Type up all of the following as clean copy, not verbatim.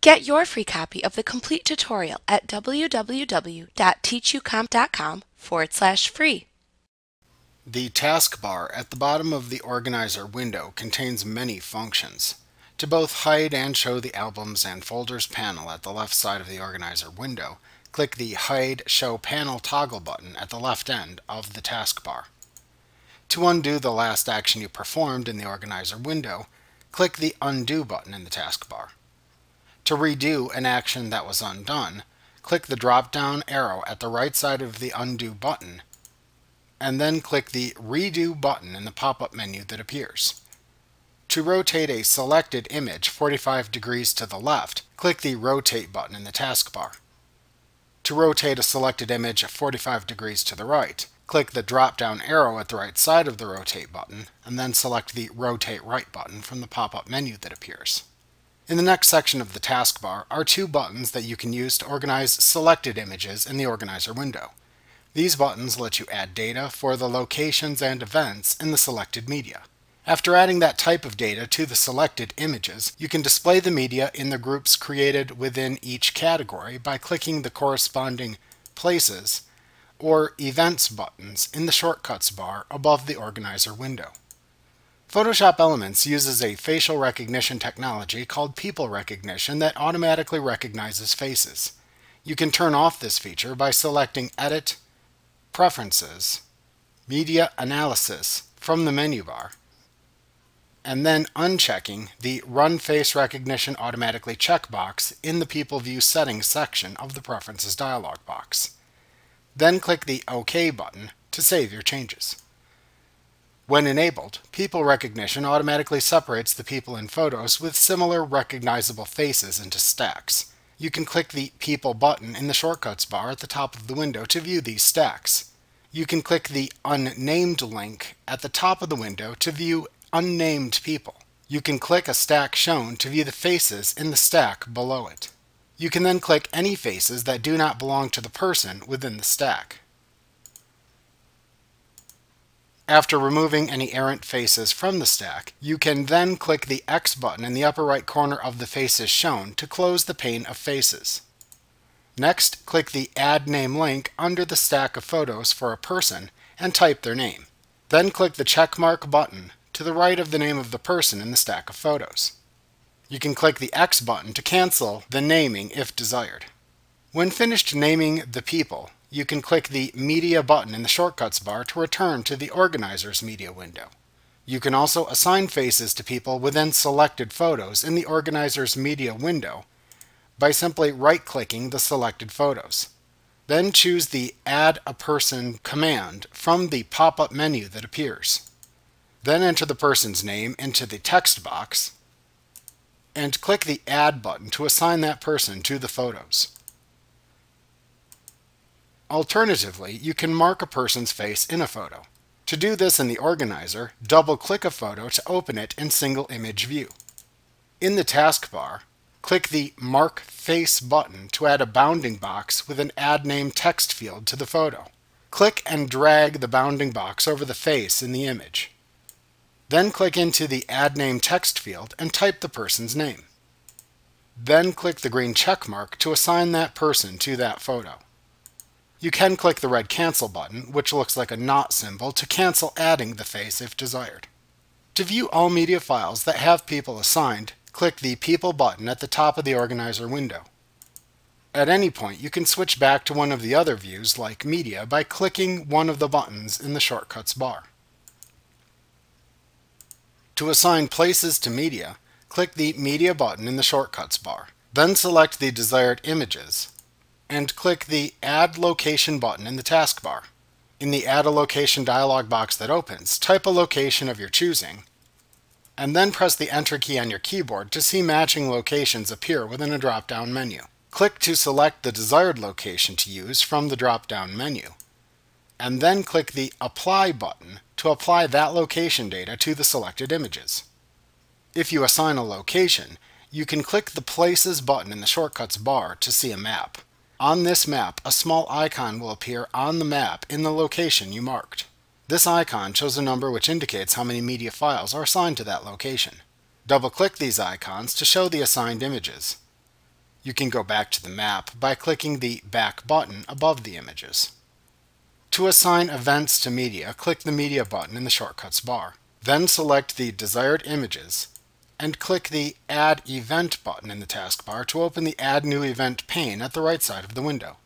Get your free copy of the complete tutorial at www.teachucomp.com/free. The taskbar at the bottom of the organizer window contains many functions. To both hide and show the Albums and Folders panel at the left side of the organizer window, click the Hide Show Panel toggle button at the left end of the taskbar. To undo the last action you performed in the organizer window, click the Undo button in the taskbar. To redo an action that was undone, click the drop-down arrow at the right side of the Undo button, and then click the Redo button in the pop-up menu that appears. To rotate a selected image 45 degrees to the left, click the Rotate button in the taskbar. To rotate a selected image 45 degrees to the right, click the drop-down arrow at the right side of the Rotate button, and then select the Rotate Right button from the pop-up menu that appears. In the next section of the taskbar are two buttons that you can use to organize selected images in the organizer window. These buttons let you add data for the locations and events in the selected media. After adding that type of data to the selected images, you can display the media in the groups created within each category by clicking the corresponding Places or Events buttons in the Shortcuts bar above the organizer window. Photoshop Elements uses a facial recognition technology called People Recognition that automatically recognizes faces. You can turn off this feature by selecting Edit, Preferences, Media Analysis from the menu bar, and then unchecking the Run Face Recognition Automatically checkbox in the People View Settings section of the Preferences dialog box. Then click the OK button to save your changes. When enabled, People Recognition automatically separates the people in photos with similar recognizable faces into stacks. You can click the People button in the Shortcuts bar at the top of the window to view these stacks. You can click the Unnamed link at the top of the window to view unnamed people. You can click a stack shown to view the faces in the stack below it. You can then click any faces that do not belong to the person within the stack. After removing any errant faces from the stack, you can then click the X button in the upper right corner of the faces shown to close the pane of faces. Next, click the Add Name link under the stack of photos for a person and type their name. Then click the checkmark button to the right of the name of the person in the stack of photos. You can click the X button to cancel the naming if desired. When finished naming the people, you can click the Media button in the Shortcuts bar to return to the Organizer's Media window. You can also assign faces to people within selected photos in the Organizer's Media window by simply right-clicking the selected photos. Then choose the Add a Person command from the pop-up menu that appears. Then enter the person's name into the text box and click the Add button to assign that person to the photos. Alternatively, you can mark a person's face in a photo. To do this in the organizer, double-click a photo to open it in single image view. In the taskbar, click the Mark Face button to add a bounding box with an Add Name text field to the photo. Click and drag the bounding box over the face in the image. Then click into the Add Name text field and type the person's name. Then click the green check mark to assign that person to that photo. You can click the red Cancel button, which looks like a not symbol, to cancel adding the face if desired. To view all media files that have people assigned, click the People button at the top of the organizer window. At any point, you can switch back to one of the other views, like Media, by clicking one of the buttons in the Shortcuts bar. To assign places to media, click the Media button in the Shortcuts bar. Then select the desired images, and click the Add Location button in the taskbar. In the Add a Location dialog box that opens, type a location of your choosing, and then press the Enter key on your keyboard to see matching locations appear within a drop-down menu. Click to select the desired location to use from the drop-down menu, and then click the Apply button to apply that location data to the selected images. If you assign a location, you can click the Places button in the Shortcuts bar to see a map. On this map, a small icon will appear on the map in the location you marked. This icon shows a number which indicates how many media files are assigned to that location. Double-click these icons to show the assigned images. You can go back to the map by clicking the Back button above the images. To assign events to media, click the Media button in the Shortcuts bar. Then select the desired images and click the Add Event button in the taskbar to open the Add New Event pane at the right side of the window.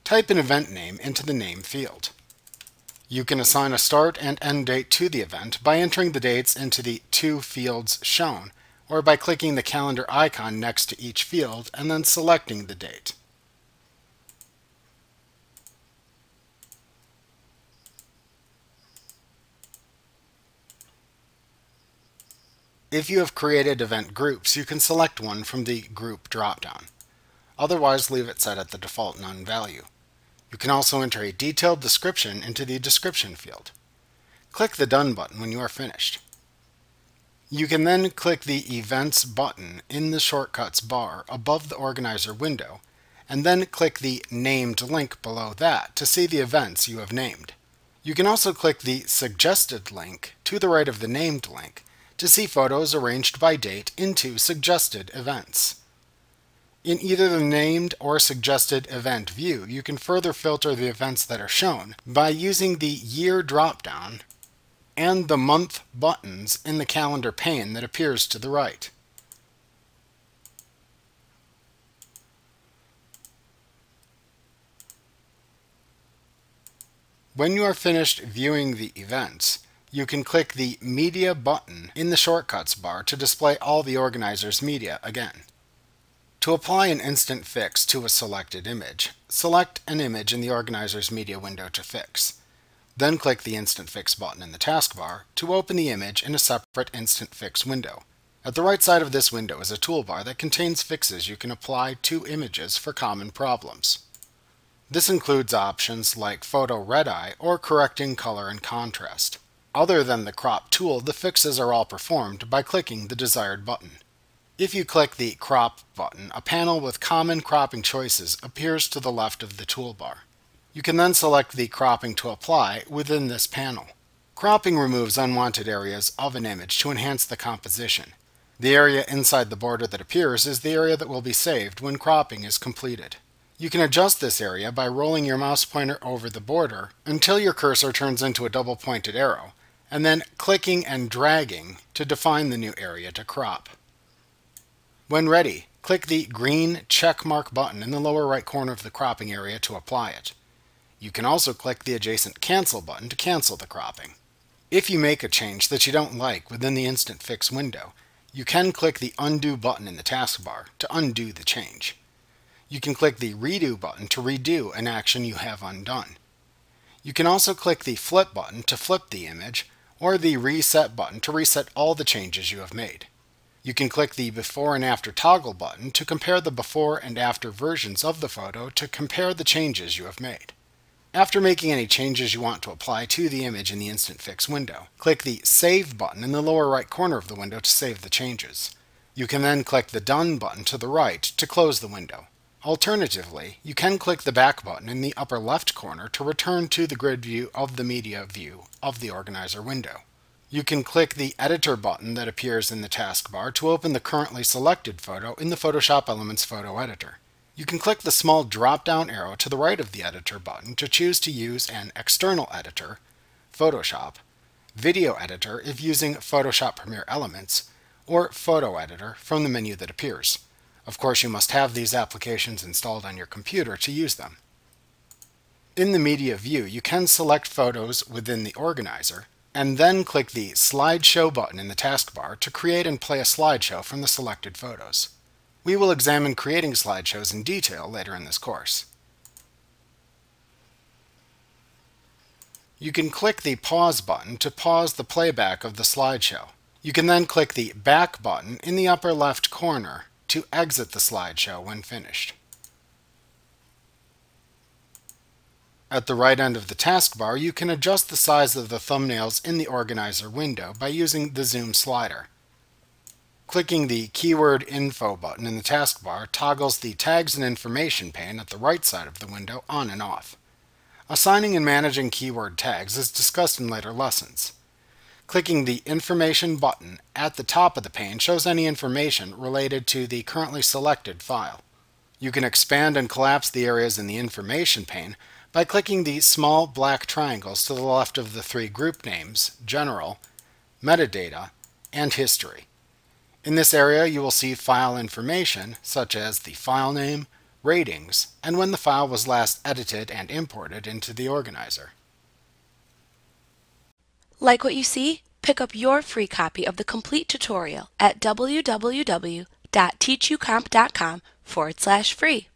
Type an event name into the Name field. You can assign a start and end date to the event by entering the dates into the two fields shown, or by clicking the calendar icon next to each field and then selecting the date. If you have created event groups, you can select one from the Group dropdown. Otherwise, leave it set at the default None value. You can also enter a detailed description into the Description field. Click the Done button when you are finished. You can then click the Events button in the Shortcuts bar above the Organizer window, and then click the Named link below that to see the events you have named. You can also click the Suggested link to the right of the named link to see photos arranged by date into suggested events. In either the named or suggested event view, you can further filter the events that are shown by using the Year dropdown and the Month buttons in the calendar pane that appears to the right. When you are finished viewing the events, you can click the Media button in the Shortcuts bar to display all the organizer's media again. To apply an instant fix to a selected image, select an image in the organizer's media window to fix. Then click the Instant Fix button in the taskbar to open the image in a separate Instant Fix window. At the right side of this window is a toolbar that contains fixes you can apply to images for common problems. This includes options like photo red eye or correcting color and contrast. Other than the crop tool, the fixes are all performed by clicking the desired button. If you click the Crop button, a panel with common cropping choices appears to the left of the toolbar. You can then select the cropping to apply within this panel. Cropping removes unwanted areas of an image to enhance the composition. The area inside the border that appears is the area that will be saved when cropping is completed. You can adjust this area by rolling your mouse pointer over the border until your cursor turns into a double-pointed arrow, and then clicking and dragging to define the new area to crop. When ready, click the green checkmark button in the lower right corner of the cropping area to apply it. You can also click the adjacent Cancel button to cancel the cropping. If you make a change that you don't like within the Instant Fix window, you can click the Undo button in the taskbar to undo the change. You can click the Redo button to redo an action you have undone. You can also click the Flip button to flip the image, or the Reset button to reset all the changes you have made. You can click the Before and After Toggle button to compare the before and after versions of the photo to compare the changes you have made. After making any changes you want to apply to the image in the Instant Fix window, click the Save button in the lower right corner of the window to save the changes. You can then click the Done button to the right to close the window. Alternatively, you can click the Back button in the upper left corner to return to the grid view of the media view of the organizer window. You can click the Editor button that appears in the taskbar to open the currently selected photo in the Photoshop Elements photo editor. You can click the small drop-down arrow to the right of the Editor button to choose to use an external editor, Photoshop, Video Editor if using Photoshop Premiere Elements, or Photo Editor from the menu that appears. Of course, you must have these applications installed on your computer to use them. In the Media view, you can select photos within the organizer, and then click the Slideshow button in the taskbar to create and play a slideshow from the selected photos. We will examine creating slideshows in detail later in this course. You can click the Pause button to pause the playback of the slideshow. You can then click the Back button in the upper left corner to exit the slideshow when finished. At the right end of the taskbar, you can adjust the size of the thumbnails in the organizer window by using the zoom slider. Clicking the Keyword Info button in the taskbar toggles the Tags and Information pane at the right side of the window on and off. Assigning and managing keyword tags is discussed in later lessons. Clicking the Information button at the top of the pane shows any information related to the currently selected file. You can expand and collapse the areas in the information pane by clicking the small black triangles to the left of the three group names, General, Metadata, and History. In this area, you will see file information such as the file name, ratings, and when the file was last edited and imported into the organizer. Like what you see? Pick up your free copy of the complete tutorial at www.teachucomp.com/free.